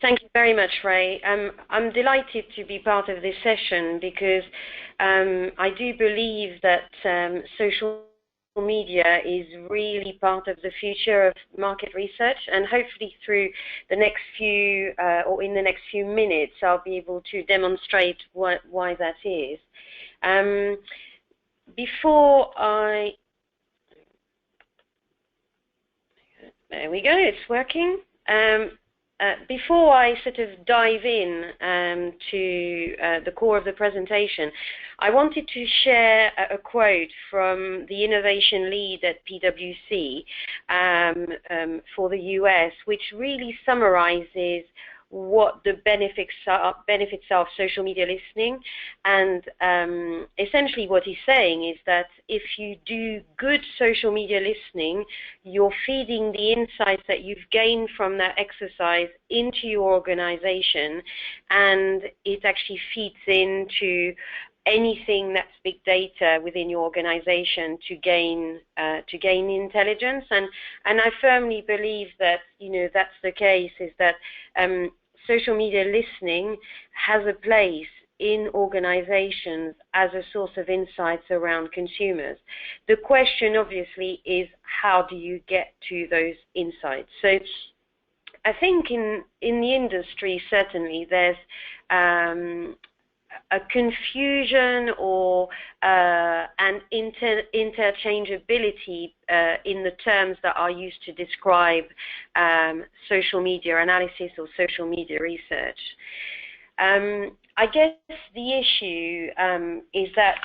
Thank you very much, Ray. I'm delighted to be part of this session because I do believe that social media is really part of the future of market research, and hopefully through the next few or in the next few minutes I'll be able to demonstrate why that is. There we go, it's working. Before I sort of dive in to the core of the presentation, I wanted to share a quote from the innovation lead at PwC for the US, which really summarizes what the benefits are of social media listening. And essentially what he's saying is that if you do good social media listening, you're feeding the insights that you've gained from that exercise into your organization, and it actually feeds into anything that's big data within your organization to gain intelligence. And I firmly believe that that's the case, is that social media listening has a place in organizations as a source of insights around consumers. The question obviously is, how do you get to those insights? So I think in the industry certainly there's a confusion or an interchangeability in the terms that are used to describe social media analysis or social media research. I guess the issue is that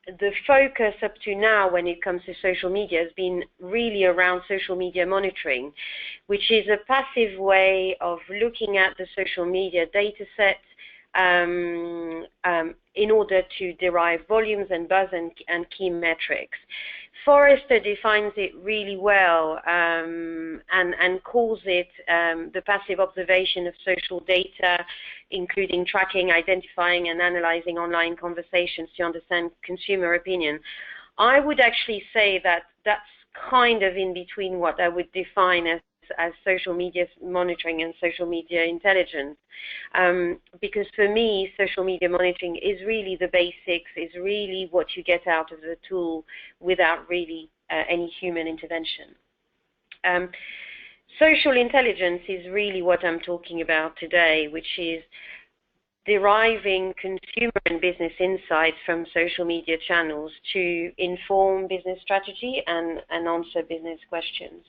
the focus up to now when it comes to social media has been really around social media monitoring, which is a passive way of looking at the social media data set in order to derive volumes and buzz and key metrics. Forrester defines it really well and calls it the passive observation of social data, including tracking, identifying, and analyzing online conversations to understand consumer opinion. I would actually say that that's kind of in between what I would define as social media monitoring and social media intelligence, because for me social media monitoring is really the basics, is really what you get out of the tool without really any human intervention. Social intelligence is really what I'm talking about today, which is deriving consumer and business insights from social media channels to inform business strategy and answer business questions.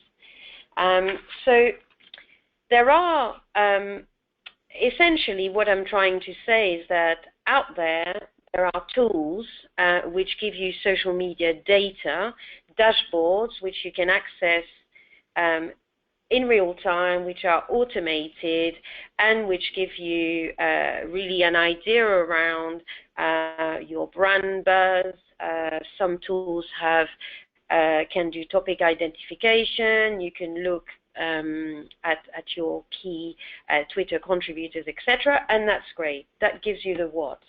So there are, essentially what I'm trying to say is that out there are tools which give you social media data, dashboards which you can access in real time, which are automated and which give you really an idea around your brand buzz. Some tools can do topic identification. You can look at your key Twitter contributors, etc., and that's great. That gives you the what.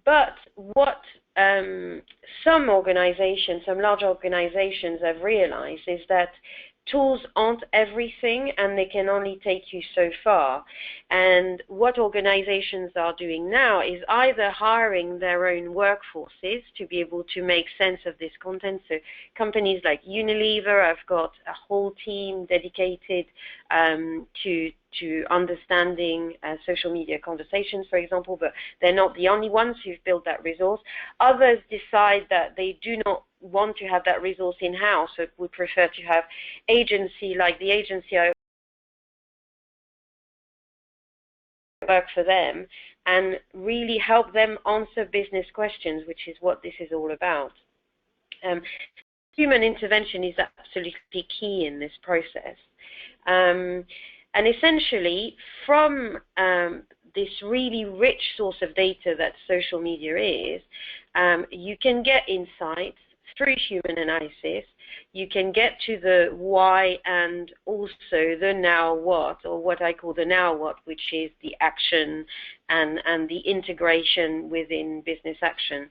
But what some organizations, some large organizations have realized is that tools aren't everything and they can only take you so far. And what organizations are doing now is either hiring their own workforces to be able to make sense of this content. So companies like Unilever have got a whole team dedicated to understanding social media conversations, for example, but they're not the only ones who've built that resource. Others decide that they do not want to have that resource in-house, so would prefer to have agency like the agency I work for them and really help them answer business questions, which is what this is all about. Human intervention is absolutely key in this process. And essentially, from this really rich source of data that social media is, you can get insights through human analysis. You can get to the why and also the now what, or what I call the now what, which is the action and the integration within business action.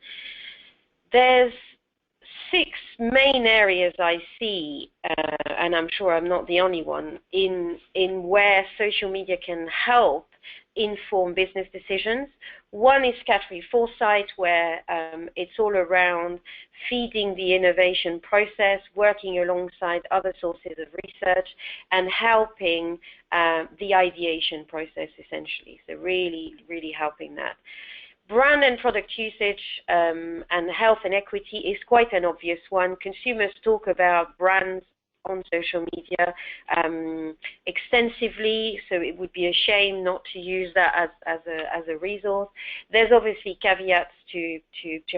There's six main areas I see, and I'm sure I'm not the only one, in where social media can help inform business decisions. One is category foresight, where it's all around feeding the innovation process, working alongside other sources of research, and helping the ideation process, essentially. So really, really helping that. Brand and product usage and health and equity is quite an obvious one. Consumers talk about brands on social media extensively, so it would be a shame not to use that as a resource. There's obviously caveats to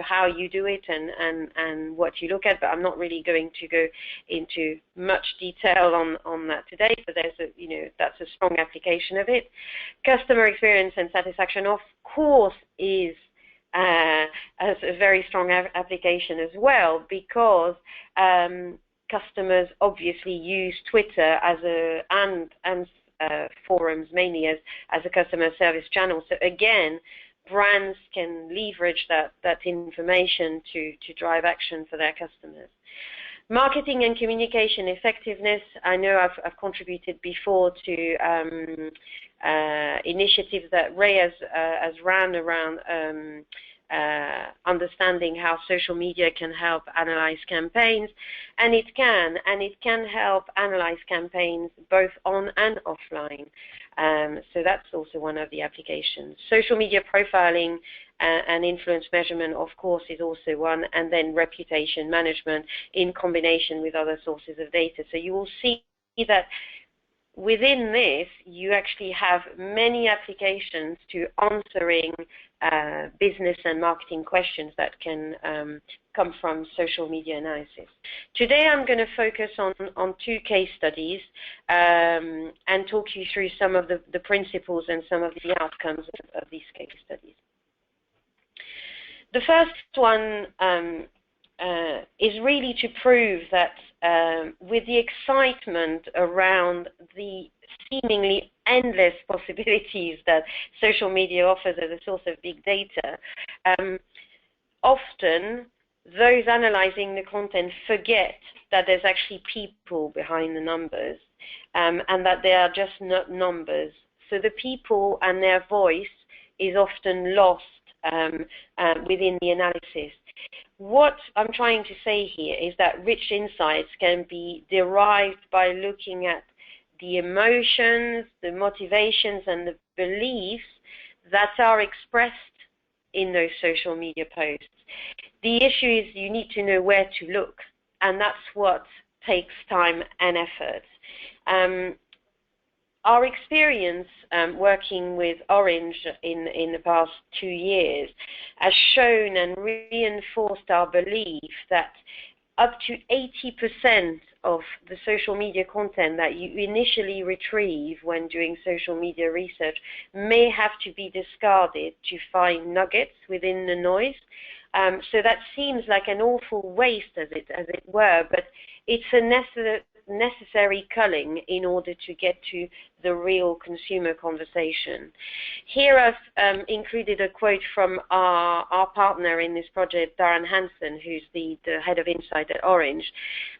how you do it and what you look at, but I'm not really going to go into much detail on that today. But that's a strong application of it. Customer experience and satisfaction, of course, is as a very strong application as well, because customers obviously use Twitter and forums mainly as a customer service channel. So again, brands can leverage that information to drive action for their customers. Marketing and communication effectiveness. I know I've contributed before to initiatives that Ray has run around understanding how social media can help analyze campaigns, and it can help analyze campaigns both on and offline. So that's also one of the applications. Social media profiling and influence measurement, of course, is also one, and then reputation management in combination with other sources of data. So you will see that within this, you actually have many applications to answering business and marketing questions that can come from social media analysis. Today, I'm going to focus on two case studies and talk you through some of the principles and some of the outcomes of these case studies. The first one is really to prove that with the excitement around the seemingly endless possibilities that social media offers as a source of big data, often those analyzing the content forget that there's actually people behind the numbers, and that they are just not numbers. So the people and their voice is often lost within the analysis. What I'm trying to say here is that rich insights can be derived by looking at the emotions, the motivations, and the beliefs that are expressed in those social media posts. The issue is you need to know where to look, and that's what takes time and effort. Our experience working with Orange in the past 2 years has shown and reinforced our belief that up to 80% of the social media content that you initially retrieve when doing social media research may have to be discarded to find nuggets within the noise. So that seems like an awful waste, as it were, but it's a necessary culling in order to get to the real consumer conversation. Here I've included a quote from our partner in this project, Darren Hansen, who's the head of Insight at Orange,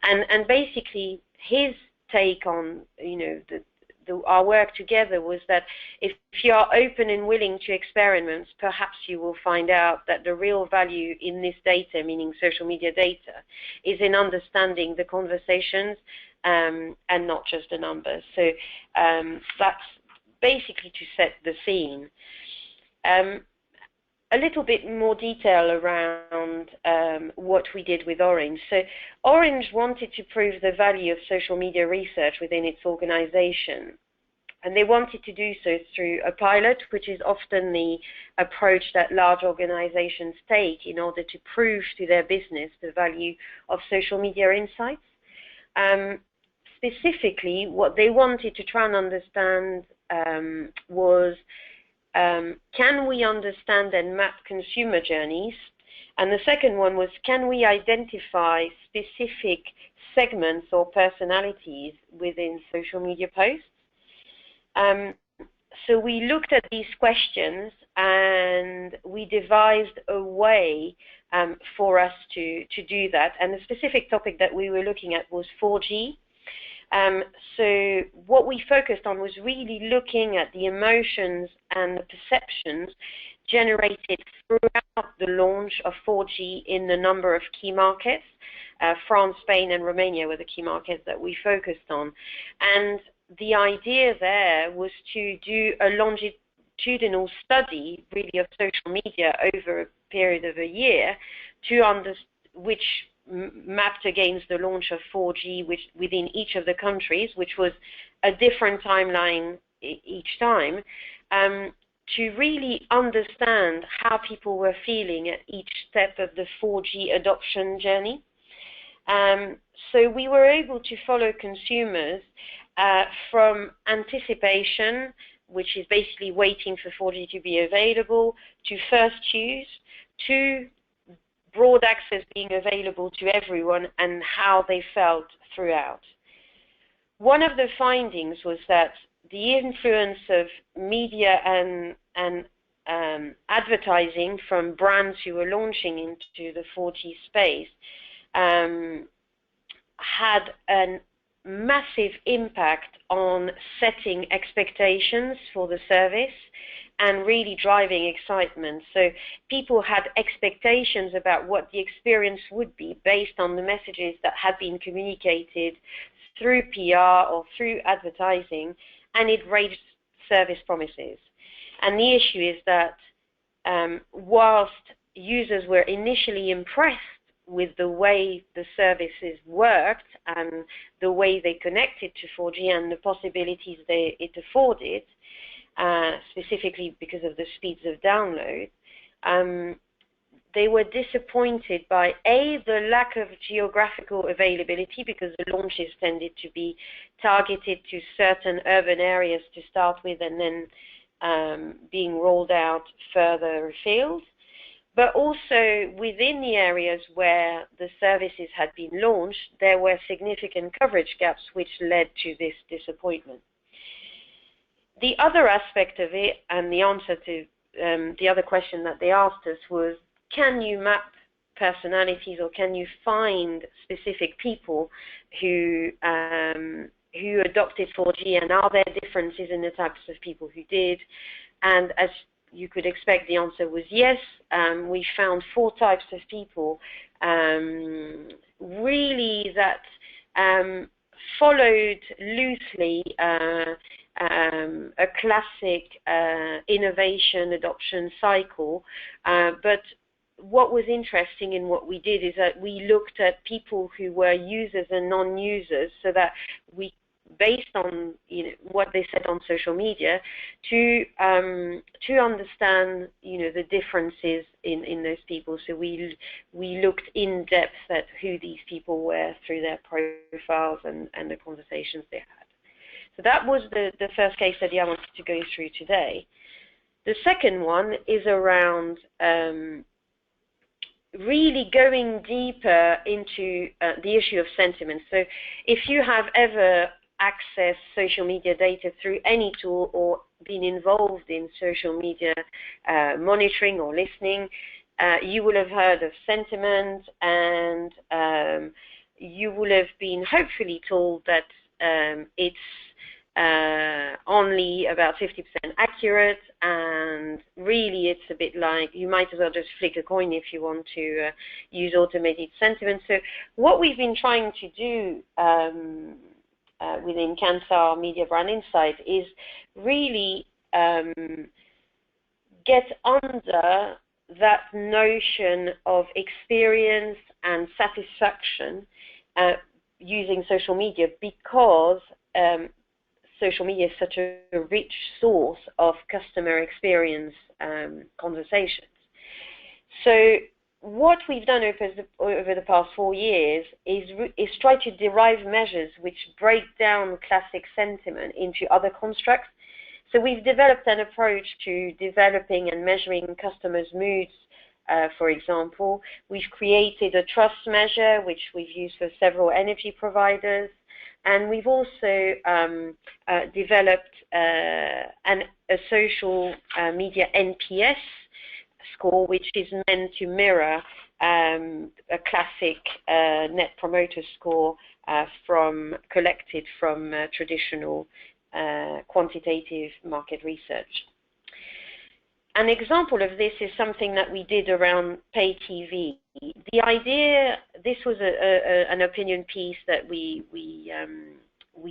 and basically his take on our work together was that if you are open and willing to experiment, perhaps you will find out that the real value in this data, meaning social media data, is in understanding the conversations and not just the numbers. So that's basically to set the scene. A little bit more detail around what we did with Orange. So Orange wanted to prove the value of social media research within its organization. And they wanted to do so through a pilot, which is often the approach that large organizations take in order to prove to their business the value of social media insights. Specifically, what they wanted to try and understand was, can we understand and map consumer journeys? And the second one was, can we identify specific segments or personalities within social media posts? So we looked at these questions and we devised a way for us to do that. And the specific topic that we were looking at was 4G. So what we focused on was really looking at the emotions and the perceptions generated throughout the launch of 4G in a number of key markets. France, Spain, and Romania were the key markets that we focused on. And the idea there was to do a longitudinal study, really, of social media over a period of a year, which mapped against the launch of 4G within each of the countries, which was a different timeline each time, to really understand how people were feeling at each step of the 4G adoption journey. So we were able to follow consumers from anticipation, which is basically waiting for 4G to be available, to first use, to broad access being available to everyone, and how they felt throughout. One of the findings was that the influence of media and advertising from brands who were launching into the 4G space had a massive impact on setting expectations for the service and really driving excitement. So people had expectations about what the experience would be based on the messages that had been communicated through PR or through advertising, and it raised service promises. And the issue is that whilst users were initially impressed with the way the services worked and the way they connected to 4G and the possibilities it afforded, specifically because of the speeds of download, they were disappointed by the lack of geographical availability, because the launches tended to be targeted to certain urban areas to start with and then being rolled out further afield. But also within the areas where the services had been launched, there were significant coverage gaps, which led to this disappointment. The other aspect of it, and the answer to the other question that they asked us was, can you map personalities, or can you find specific people who adopted 4G, and are there differences in the types of people who did? And as you could expect, the answer was yes. We found 4 types of people really that followed loosely a classic innovation adoption cycle. But what was interesting in what we did is that we looked at people who were users and non-users, so that we, based on what they said on social media, to understand the differences in those people. So we looked in depth at who these people were through their profiles and the conversations they had. So that was the first case study I wanted to go through today. The second one is around really going deeper into the issue of sentiment. So if you have ever accessed social media data through any tool or been involved in social media monitoring or listening, you will have heard of sentiment, and you will have been hopefully told that it's only about 50% accurate, and really it's a bit like you might as well just flick a coin if you want to use automated sentiment. So what we've been trying to do within Kantar Media Brand Insight is really get under that notion of experience and satisfaction using social media, because social media is such a rich source of customer experience conversations. So what we've done over the past 4 years is try to derive measures which break down classic sentiment into other constructs. So we've developed an approach to developing and measuring customers' moods. For example, we've created a trust measure, which we've used for several energy providers. And we've also developed a social media NPS score, which is meant to mirror a classic Net Promoter Score collected from traditional quantitative market research. An example of this is something that we did around pay TV. The idea, this was an opinion piece that we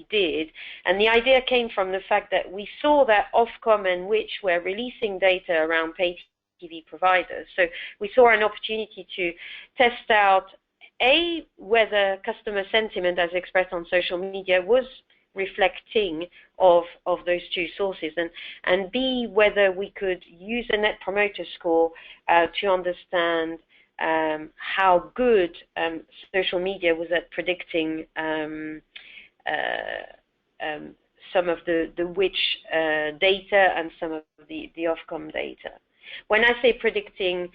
did, and the idea came from the fact that we saw that Ofcom and Which were releasing data around pay TV providers. So we saw an opportunity to test out whether customer sentiment as expressed on social media was reflecting of those two sources, and B, whether we could use a Net Promoter Score to understand how good social media was at predicting some of the Which data and some of the Ofcom data. When I say predicting,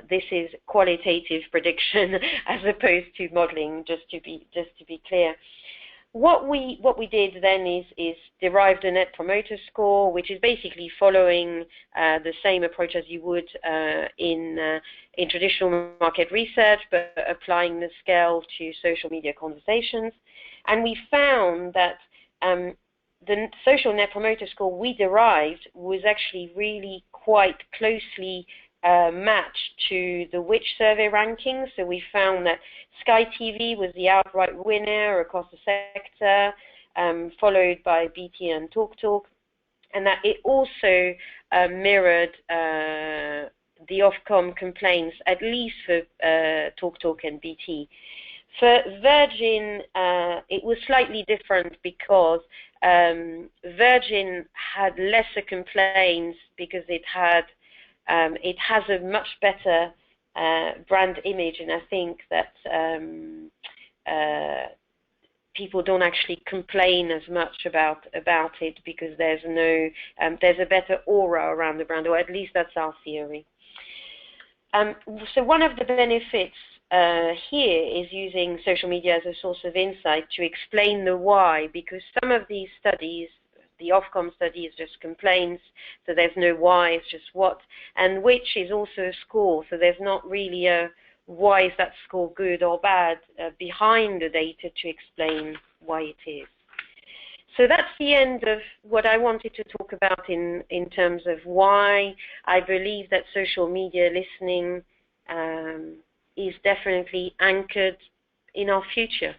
this is qualitative prediction as opposed to modeling, just to be clear. What we did then is derived a Net Promoter Score, which is basically following the same approach as you would in traditional market research, but applying the scale to social media conversations. And we found that the social Net Promoter Score we derived was actually really quite closely matched to the Which survey rankings. So we found that Sky TV was the outright winner across the sector, followed by BT and TalkTalk, and that it also mirrored the Ofcom complaints, at least for TalkTalk and BT. For Virgin, it was slightly different because Virgin had lesser complaints because it has a much better brand image, and I think that people don't actually complain as much about it because there's a better aura around the brand, or at least that's our theory. So one of the benefits here is using social media as a source of insight to explain the why, because some of these studies, the Ofcom study is just complaints, so there's no why, it's just what, and Which is also a score, so there's not really a why is that score good or bad behind the data to explain why it is. So that's the end of what I wanted to talk about in terms of why I believe that social media listening is definitely anchored in our future.